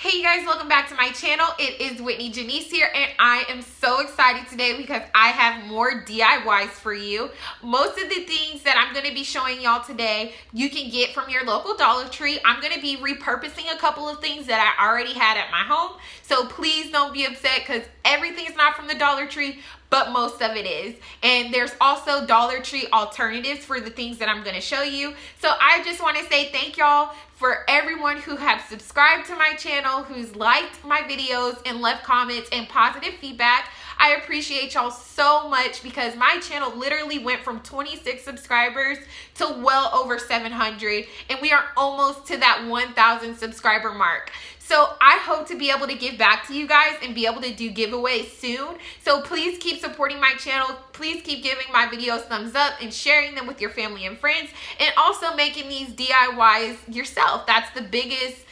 Hey you guys, welcome back to my channel. It is Whitney Janice here, and I am so excited today because I have more DIYs for you. Most of the things that I'm going to be showing y'all today you can get from your local Dollar Tree. I'm going to be repurposing a couple of things that I already had at my home, so please don't be upset because everything is not from the Dollar Tree, but most of it is. And there's also Dollar Tree alternatives for the things that I'm going to show you. So I just want to say thank y'all for everyone who have subscribed to my channel, who's liked my videos and left comments and positive feedback. I appreciate y'all so much because my channel literally went from 26 subscribers to well over 700, and we are almost to that 1,000 subscriber mark. So I hope to be able to give back to you guys and be able to do giveaways soon. So please keep supporting my channel. Please keep giving my videos thumbs up and sharing them with your family and friends, and also making these DIYs yourself. That's the biggest,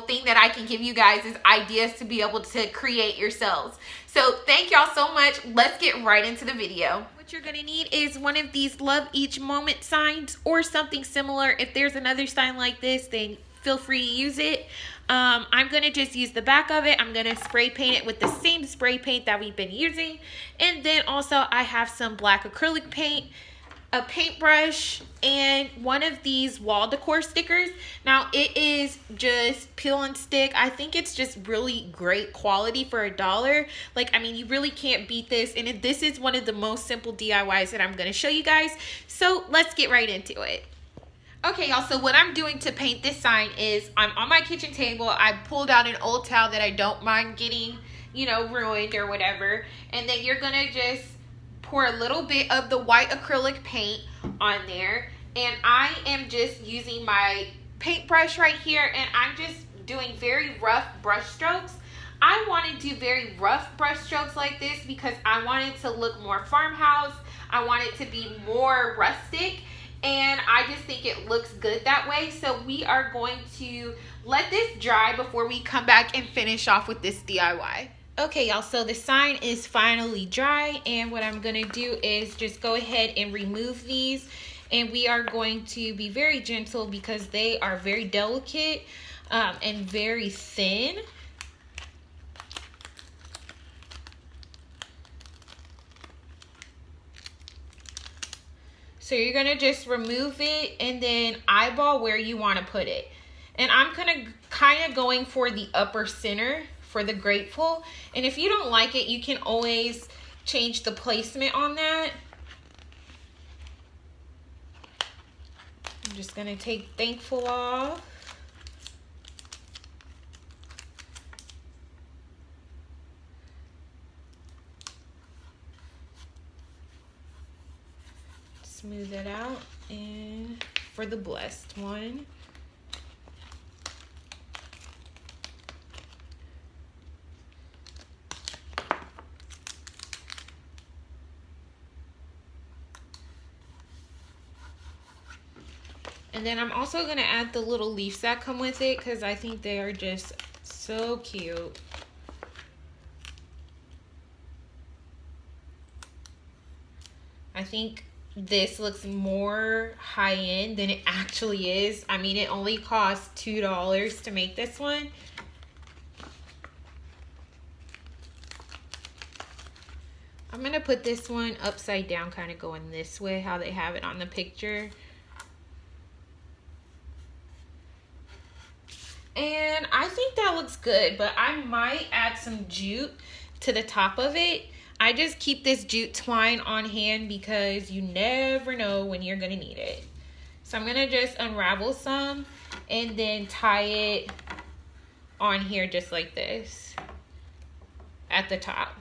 thing that I can give you guys is ideas to be able to create yourselves. So thank y'all so much. Let's get right into the video. What you're gonna need is one of these love each moment signs or something similar. If there's another sign like this, then feel free to use it. I'm gonna just use the back of it. I'm gonna spray paint it with the same spray paint that we've been using. And then also I have some black acrylic paint, a paintbrush, and one of these wall decor stickers. Now it is just peel and stick. I think it's just really great quality for $1. You really can't beat this. And this is one of the most simple DIYs that I'm gonna show you guys. So let's get right into it. Okay, y'all, so what I'm doing to paint this sign is I'm on my kitchen table. I pulled out an old towel that I don't mind getting, ruined or whatever. And then you're gonna just pour a little bit of the white acrylic paint on there. And I am just using my paintbrush right here, and I'm just doing very rough brush strokes. I want to do very rough brush strokes like this because I want it to look more farmhouse. I want it to be more rustic. And I just think it looks good that way. So we are going to let this dry before we come back and finish off with this DIY. Okay, y'all, so the sign is finally dry. And what I'm going to do is just go ahead and remove these. And we are going to be very gentle because they are very delicate and very thin. So you're going to just remove it and then eyeball where you want to put it. And I'm kind of going for the upper center for the grateful. And if you don't like it, you can always change the placement on that. I'm just going to take thankful off. Smooth it out, and for the blessed one. And then I'm also going to add the little leaves that come with it because I think they are just so cute. I think this looks more high-end than it actually is. I mean, it only costs $2 to make this one. I'm going to put this one upside down, kind of going this way, how they have it on the picture. And I think that looks good, but I might add some jute to the top of it. I just keep this jute twine on hand because you never know when you're going to need it. So I'm going to just unravel some and then tie it on here just like this at the top.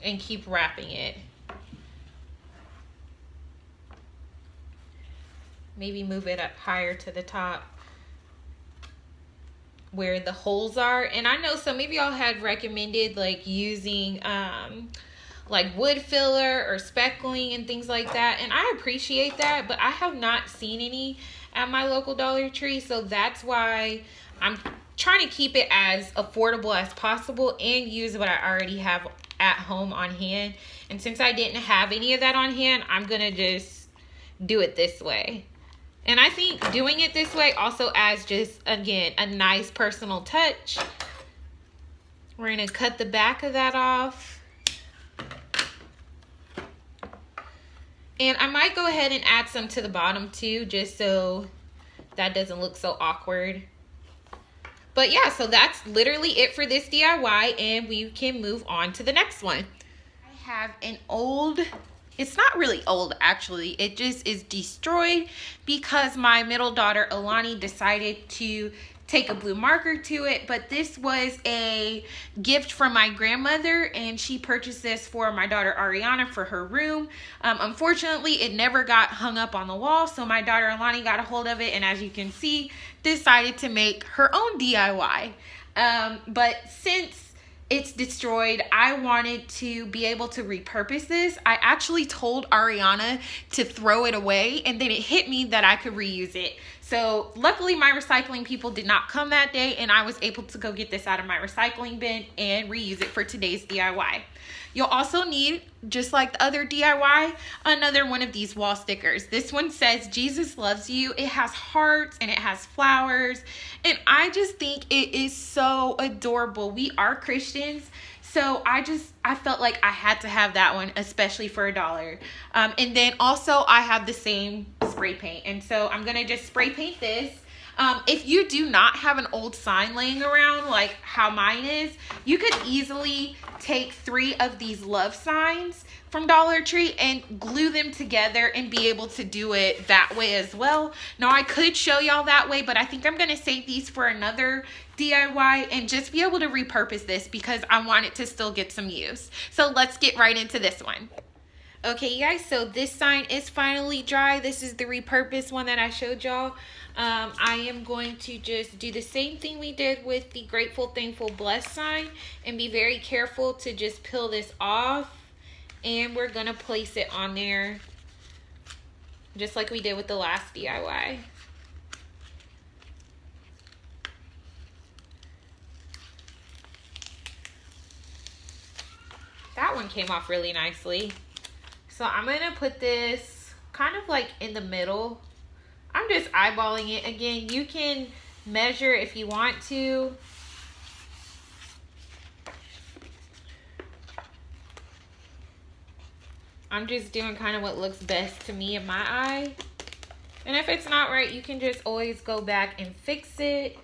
And keep wrapping it. Maybe move it up higher to the top where the holes are. And I know some of y'all had recommended using wood filler or speckling and things like that, and I appreciate that, but I have not seen any at my local Dollar Tree, so that's why I'm trying to keep it as affordable as possible and use what I already have at home on hand. And since I didn't have any of that on hand, I'm gonna just do it this way. And I think doing it this way also adds just, again, a nice personal touch. We're going to cut the back of that off. And I might go ahead and add some to the bottom too, just so that doesn't look so awkward. But yeah, so that's literally it for this DIY, and we can move on to the next one. I have an old, it's not really old actually, it just is destroyed because my middle daughter Alani decided to take a blue marker to it. But this was a gift from my grandmother, and she purchased this for my daughter Ariana for her room. Unfortunately, it never got hung up on the wall, so my daughter Alani got a hold of it, and as you can see, decided to make her own DIY. But since it's destroyed, I wanted to be able to repurpose this. I actually told Ariana to throw it away, and then it hit me that I could reuse it. So luckily my recycling people did not come that day, and I was able to go get this out of my recycling bin and reuse it for today's DIY. You'll also need, just like the other DIY, another one of these wall stickers. This one says Jesus loves you. It has hearts and it has flowers, and I just think it is so adorable. We are Christians, so I felt like I had to have that one, especially for $1. And then also I have the same spray paint, and so I'm gonna just spray paint this. If you do not have an old sign laying around like how mine is, you could easily take 3 of these love signs from Dollar Tree and glue them together and be able to do it that way as well. Now I could show y'all that way, but I think I'm gonna save these for another DIY and just be able to repurpose this because I want it to still get some use. So let's get right into this one. Okay, you guys, so this sign is finally dry. This is the repurposed one that I showed y'all. I am going to just do the same thing we did with the grateful, thankful, blessed sign and be very careful to just peel this off. And we're going to place it on there just like we did with the last DIY. That one came off really nicely. So I'm going to put this kind of like in the middle. I'm just eyeballing it. Again, you can measure if you want to. I'm just doing kind of what looks best to me in my eye. And if it's not right, you can just always go back and fix it.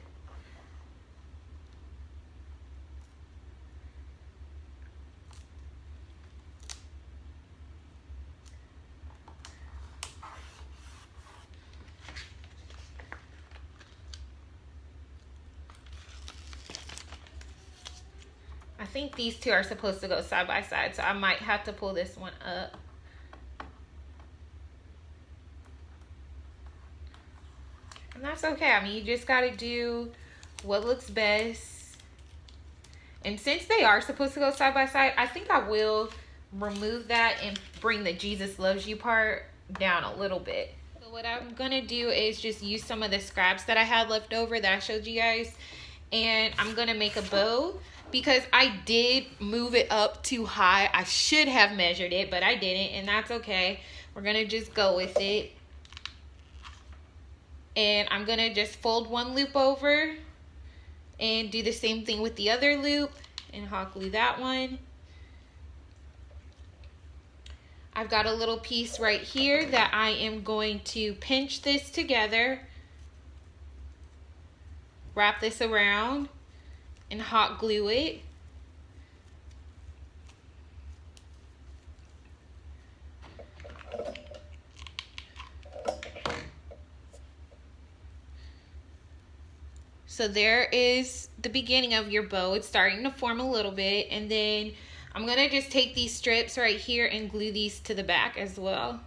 I think these two are supposed to go side by side, so I might have to pull this one up. And that's okay. I mean, you just got to do what looks best. And since they are supposed to go side by side, I think I will remove that and bring the Jesus loves you part down a little bit. So what I'm going to do is just use some of the scraps that I had left over that I showed you guys. And I'm going to make a bow. Because I did move it up too high. I should have measured it, but I didn't, and that's okay. We're going to just go with it. And I'm going to just fold one loop over and do the same thing with the other loop and hot glue that one. I've got a little piece right here that I am going to pinch this together, wrap this around, and hot glue it. So there is the beginning of your bow. It's starting to form a little bit, and then I'm gonna just take these strips right here and glue these to the back as well.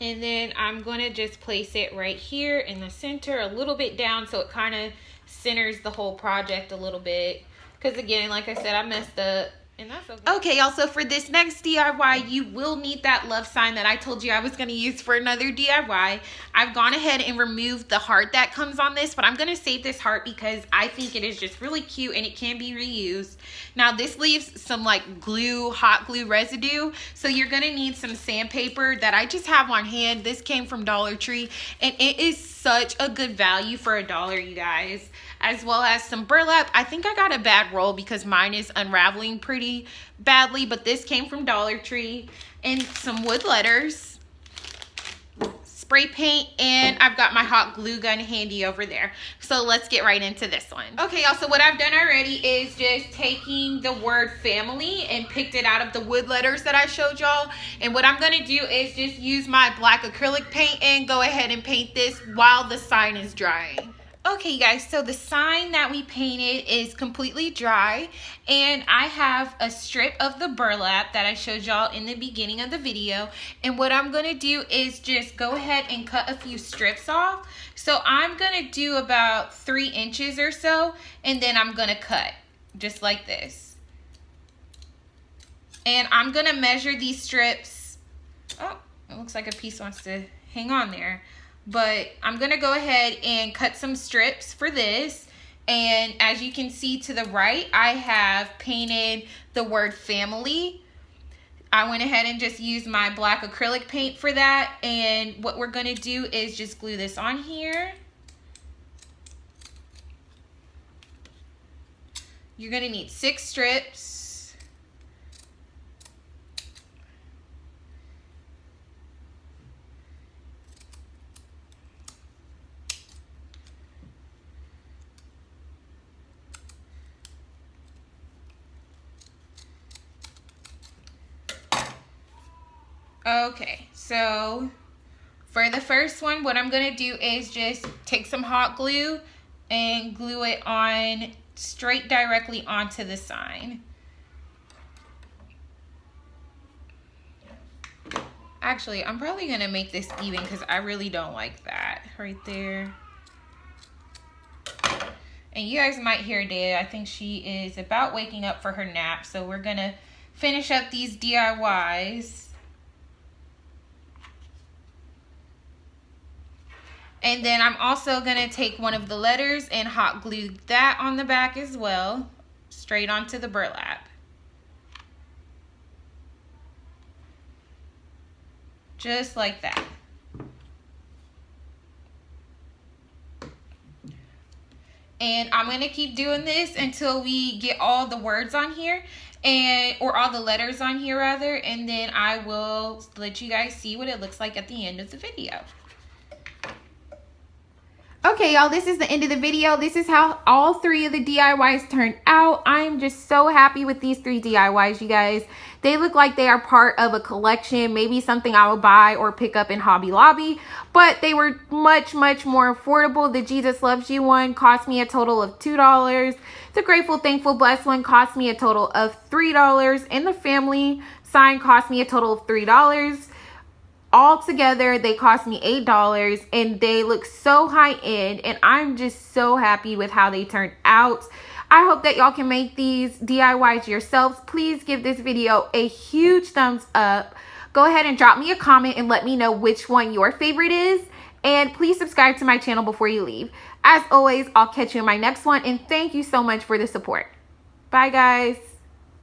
And then I'm going to just place it right here in the center, a little bit down, so it kind of centers the whole project a little bit. Because again, like I said, I messed up And that's okay. Okay, y'all, so for this next DIY, you will need that love sign that I told you I was going to use for another DIY. I've gone ahead and removed the heart that comes on this, but I'm going to save this heart because I think it is just really cute and it can be reused. Now, this leaves some like glue, hot glue residue, so you're going to need some sandpaper that I just have on hand. This came from Dollar Tree, and it is such a good value for $1, you guys. As well as some burlap. I think I got a bad roll because mine is unraveling pretty badly, but this came from Dollar Tree. And some wood letters, spray paint, and I've got my hot glue gun handy over there. So let's get right into this one. Okay, y'all, so what I've done already is just taking the word family and picked it out of the wood letters that I showed y'all. And what I'm gonna do is just use my black acrylic paint and go ahead and paint this while the sign is drying. Okay, guys, so the sign that we painted is completely dry, and I have a strip of the burlap that I showed y'all in the beginning of the video. And what I'm going to do is just go ahead and cut a few strips off. So I'm going to do about 3 inches or so, and then I'm going to cut just like this. And I'm going to measure these strips. Oh, it looks like a piece wants to hang on there. But I'm going to go ahead and cut some strips for this. And as you can see to the right, I have painted the word family. I went ahead and just used my black acrylic paint for that. And what we're going to do is just glue this on here. You're going to need 6 strips. Okay, so for the first one, what I'm going to do is just take some hot glue and glue it on straight directly onto the sign. Actually, I'm probably going to make this even because I really don't like that right there. And you guys might hear Dea. I think she is about waking up for her nap, so we're going to finish up these DIYs. And then I'm also going to take one of the letters and hot glue that on the back as well, straight onto the burlap. Just like that. And I'm going to keep doing this until we get all the words on here, or all the letters on here rather, and then I will let you guys see what it looks like at the end of the video. Okay, y'all, this is the end of the video. This is how all 3 of the DIYs turned out. I'm just so happy with these 3 DIYs, you guys. They look like they are part of a collection, maybe something I will buy or pick up in Hobby Lobby, but they were much, much more affordable. The Jesus Loves You one cost me a total of $2. The Grateful, Thankful, Blessed one cost me a total of $3, and the family sign cost me a total of $3. All together, they cost me $8, and they look so high-end, and I'm just so happy with how they turned out. I hope that y'all can make these DIYs yourselves. Please give this video a huge thumbs up. Go ahead and drop me a comment and let me know which one your favorite is. And please subscribe to my channel before you leave. As always, I'll catch you in my next one, and thank you so much for the support. Bye, guys.